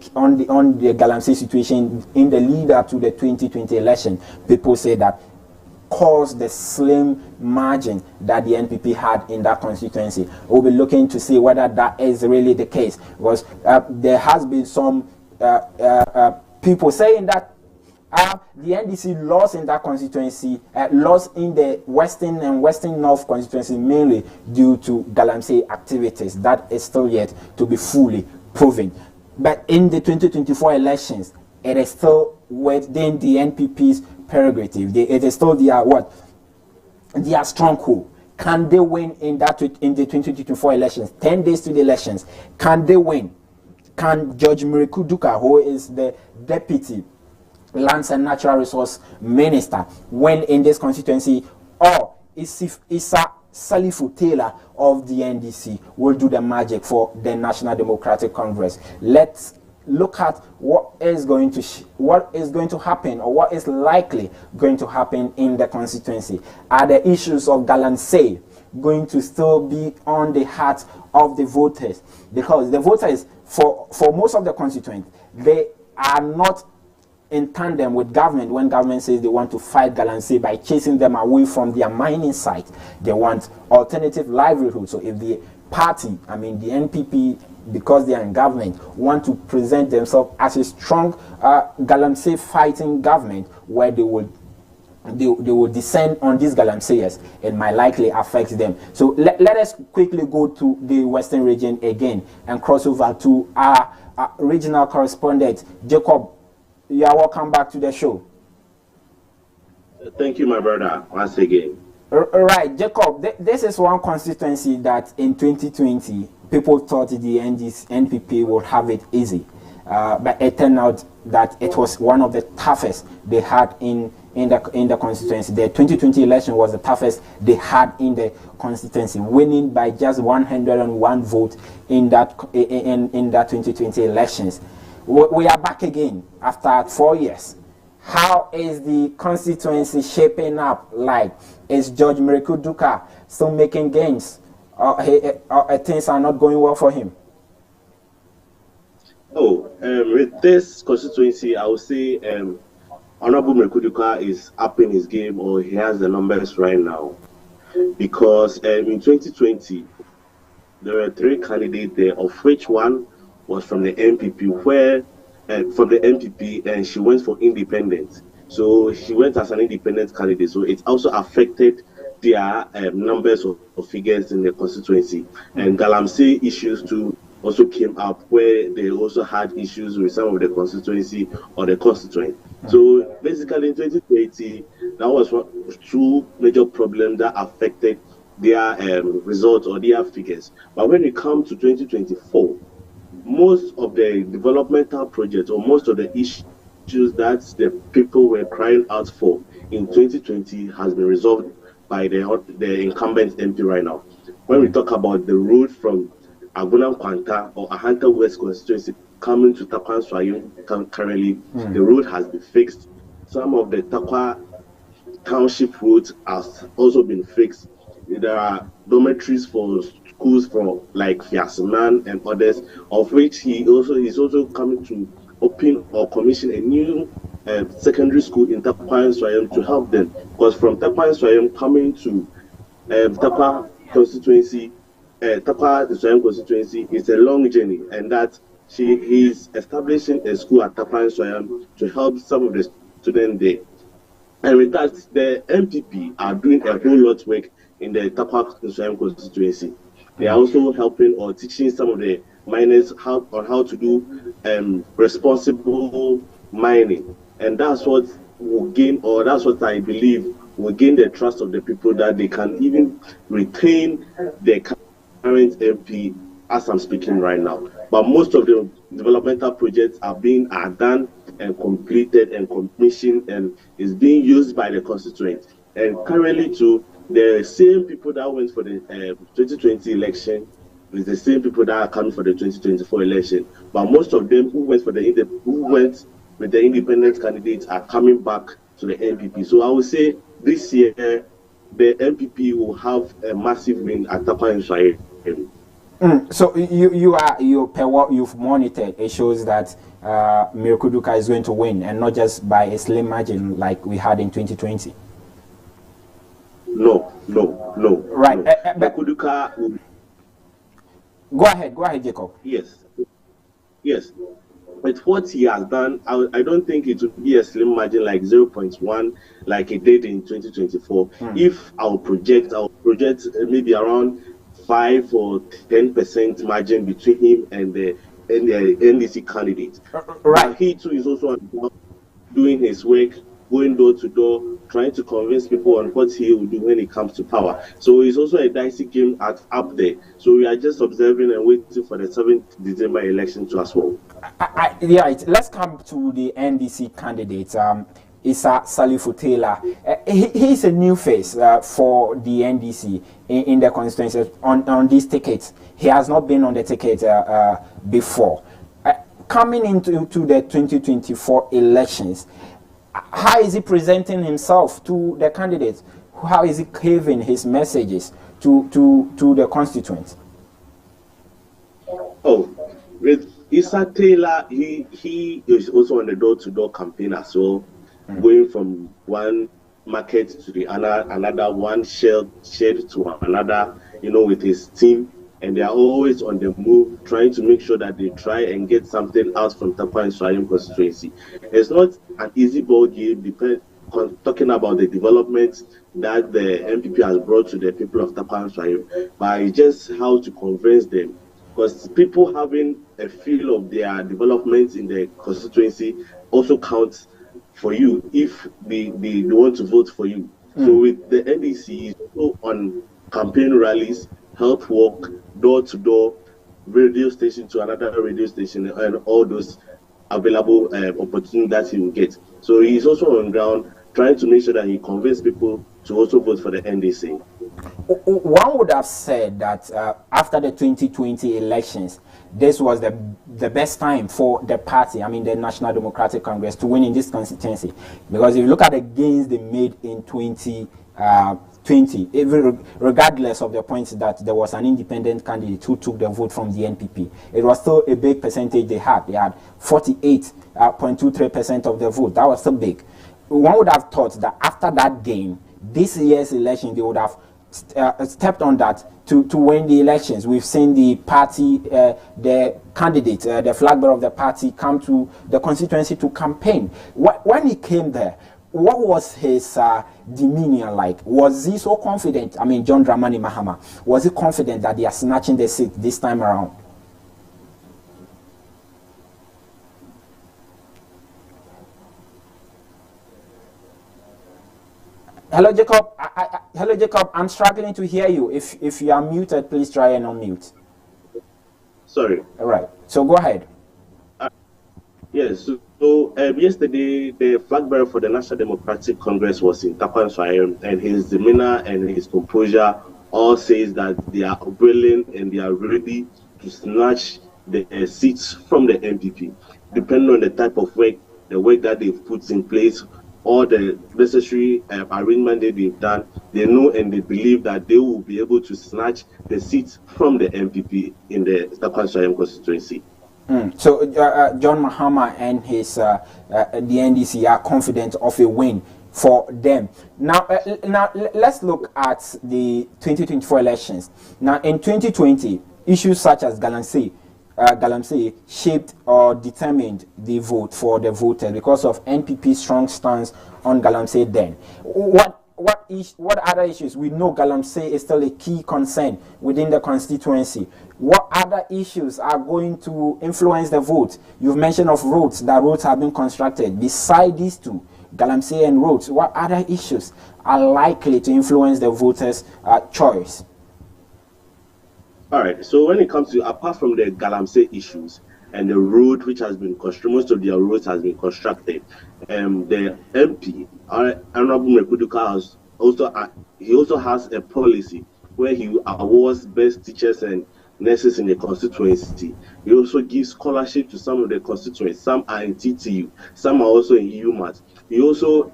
Galamsey situation in the lead up to the 2020 election. People say that caused the slim margin that the NPP had in that constituency. We'll be looking to see whether that is really the case, because there has been some people saying that the NDC lost in that constituency, lost in the Western and Western North constituency mainly due to Galamsey activities. That is still yet to be fully proven. But in the 2024 elections, it is still within the NPP's prerogative. It is still their stronghold. Can they win in the 2024 elections? 10 days to the elections. Can they win? Can Judge Miriku Duka, who is the deputy Lands and Natural Resource Minister, win in this constituency, or Isa Salifu Taylor of the NDC will do the magic for the National Democratic Congress? Let's look at what is going to happen, or what is likely going to happen in the constituency. Are the issues of Galamsey going to still be on the hearts of the voters? Because the voters, for most of the constituents, they are not in tandem with government when government says they want to fight Galamsey by chasing them away from their mining site. They want alternative livelihood. So if the party, the NPP, because they are in government, want to present themselves as a strong Galamsey fighting government, where they will descend on these Galamseyers, it might likely affect them. So let us quickly go to the Western region again and cross over to our regional correspondent, Jacob. You are welcome back to the show. Thank you, my brother, once again. All right, Jacob, this is one constituency that in 2020, people thought the NPP would have it easy. But it turned out that it was one of the toughest they had in the constituency. The 2020 election was the toughest they had in the constituency, winning by just 101 votes in that 2020 elections. We are back again after 4 years. How is the constituency shaping up like? Is George Miriku Duka still making gains? Things are not going well for him? With this constituency, I would say Honorable Miriku Duka is up in his game, or he has the numbers right now. Because in 2020, there were 3 candidates there, of which one was from the NPP, and she went for independent. So she went as an independent candidate. So it also affected their numbers of figures in the constituency. And Galamsey issues too also came up, where they also had issues with some of the constituency or the constituent. So basically in 2020, that was 2 major problems that affected their results or their figures. But when it comes to 2024, most of the developmental projects, or most of the issues that the people were crying out for in 2020 has been resolved by the incumbent MP right now. When we talk about the road from Agunam Kwanta or Ahanta West constituency coming to Takwa Swayim currently, the road has been fixed. Some of the Takwa township roads has also been fixed. There are dormitories for schools for like Fiasman and others, of which he's also coming to open or commission a new secondary school in Takwa Swayim to help them, because from Takwa Swayim coming to Takwa constituency, Takwa Swayim constituency is a long journey, and that he's establishing a school at Takwa Swayim to help some of the students there. And with that, the MPP are doing a whole lot of work in the Takwa Swayim constituency. They are also helping or teaching some of the miners on how to do responsible mining, and that's what will gain, or that's what I believe will gain the trust of the people, that they can even retain their current MP as I'm speaking right now. But most of the developmental projects are done and completed and commissioned and is being used by the constituents. And currently too, the same people that went for the 2020 election is the same people that are coming for the 2024 election. But most of them who went with the independent candidates are coming back to the NPP. So I would say this year the NPP will have a massive win at Tapa and Swahili. So you've monitored, it shows that Miracle Duka is going to win, and not just by a slim margin like we had in 2020. No. Right. Miracle Duka will... Go ahead, Jacob. Yes. With what he has done, I don't think it would be a slim margin like 0.1 like it did in 2024. If I'll project maybe around 5 or 10% margin between him and the NDC candidate. Right. But he too is also doing his work, going door to door, trying to convince people on what he will do when it comes to power. So it's also a dicey game up there. So we are just observing and waiting for the 7th December election to as well. Let's come to the NDC candidate. Issa Salifu Taylor. He's a new face for the NDC in the constituency on this ticket. He has not been on the ticket before. Coming into the 2024 elections, how is he presenting himself to the candidates? How is he giving his messages to the constituents? Oh, with Issa Taylor, he is also on the door-to-door campaign as well. Going from one market to the another one shed to another, with his team, and they are always on the move, trying to make sure that they try and get something out from Tapa and Swahili constituency. It's not an easy ball game, talking about the developments that the MPP has brought to the people of Tapa and Swahili, but it's just how to convince them, because people having a feel of their developments in the constituency also counts for you if they want to vote for you. So with the NDC, also on campaign rallies, health walk, door to door, radio station to another radio station, and all those available opportunities that he will get. So he's also on ground trying to make sure that he convinces people to also vote for the NDC. One would have said that after the 2020 elections, this was the best time for the party, the National Democratic Congress, to win in this constituency. Because if you look at the gains they made in 2020, even regardless of the points that there was an independent candidate who took the vote from the NPP, it was still a big percentage they had. They had 48.23% of the vote. That was still big. One would have thought that after that gain, this year's election, they would have stepped on that to win the elections. We've seen the party, the candidate, the flag bearer of the party come to the constituency to campaign. When he came there, what was his demeanor like? Was he so confident? John Dramani Mahama, was he confident that they are snatching the seat this time around? Hello, Jacob. Hello, Jacob. I'm struggling to hear you. If you are muted, please try and unmute. Sorry. All right. So go ahead. Yes. So yesterday, the flag bearer for the National Democratic Congress was in Tapa and Swahili, and his demeanor and his composure all says that they are willing and they are ready to snatch the seats from the NPP, depending on the type of work, the work that they've put in place, all the necessary arrangement that they've done. They know and they believe that they will be able to snatch the seats from the MPP in the Tapa constituency. So John Mahama and his the NDC are confident of a win for them. Now let's look at the 2024 elections. Now in 2020, issues such as Galamsey shaped or determined the vote for the voters because of NPP's strong stance on Galamsey then. What what other issues? We know Galamsey is still a key concern within the constituency. What other issues are going to influence the vote? You've mentioned of roads, that roads have been constructed. Beside these two, Galamsey and roads, what other issues are likely to influence the voters' choice? All right, so when it comes to, apart from the Galamsey issues and the road which has been constructed, most of their roads has been constructed, the MP, Honorable Mekuduka, has also has a policy where he awards best teachers and nurses in the constituency. He also gives scholarship to some of the constituents. Some are in TTU, some are also in UMAT. He also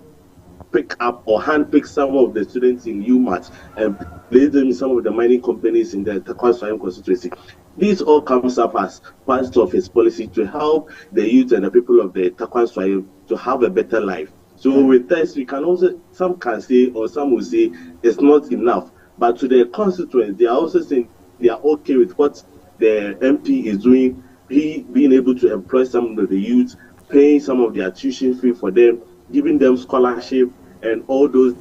pick up or handpick some of the students in UMAT and place them in some of the mining companies in the Takwasayam constituency. This all comes up as part of his policy to help the youth and the people of the Takwasayam to have a better life. So with this, we can also, some can say, or some will say, it's not enough. But to the constituents, they are also saying they are okay with what the MP is doing, being able to employ some of the youth, paying some of their tuition fee for them, giving them scholarship and all those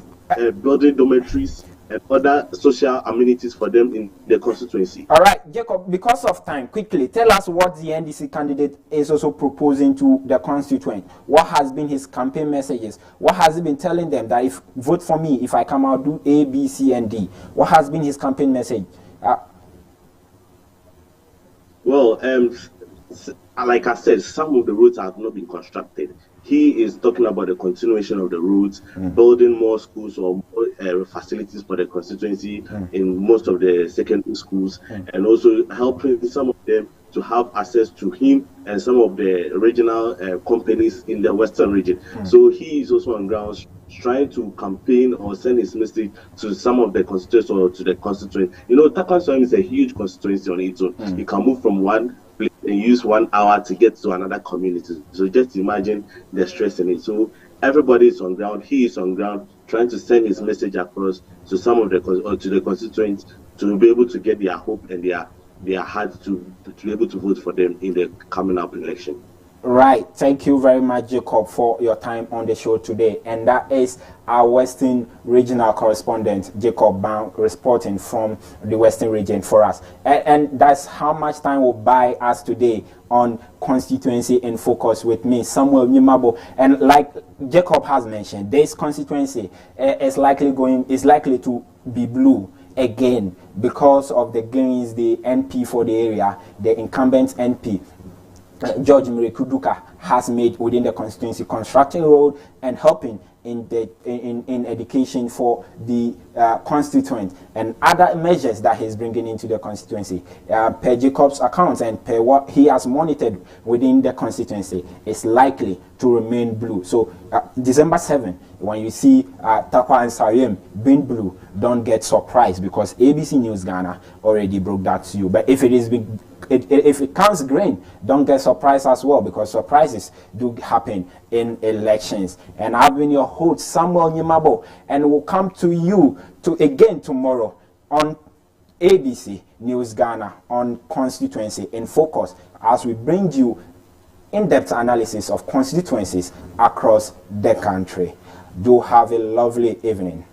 building dormitories and other social amenities for them in the constituency. All right, Jacob, because of time, quickly, tell us what the NDC candidate is also proposing to the constituent. What has been his campaign messages? What has he been telling them that if vote for me, if I come out, do A, B, C, and D? What has been his campaign message? Well, like I said, some of the roads have not been constructed. He is talking about the continuation of the roads, building more schools or more facilities for the constituency in most of the secondary schools, and also helping some of them to have access to him and some of the regional companies in the western region. So he is also on ground trying to campaign or send his message to some of the constituents or to the constituent. You know, Takwasayam is a huge constituency on its own. You can move from one and use 1 hour to get to another community. So just imagine the stress in it. So everybody is on ground. He is on ground trying to send his message across to some of the to the constituents to be able to get their hope and their heart to be able to vote for them in the coming up election. Right. Thank you very much, Jacob, for your time on the show today. And that is our Western Regional Correspondent, Jacob Bang, reporting from the Western region for us. And that's how much time will buy us today on Constituency in Focus with me, Samuel Nyimabo. And like Jacob has mentioned, this constituency is likely to be blue again because of the gains the NP for the area, the incumbent NP. George Mrekuduka has made within the constituency, constructing road and helping in education for the constituent and other measures that he's bringing into the constituency. Per Jacob's accounts and per what he has monitored within the constituency, is likely to remain blue. So December 7, when you see Takwasayam being blue, don't get surprised because ABC News Ghana already broke that to you. But if it is big, if it comes green, don't get surprised as well, because surprises do happen in elections. And I've been your host, Samuel Nyimabo, and we'll come to you again tomorrow on ABC News Ghana on Constituency in Focus, as we bring you in-depth analysis of constituencies across the country. Do have a lovely evening.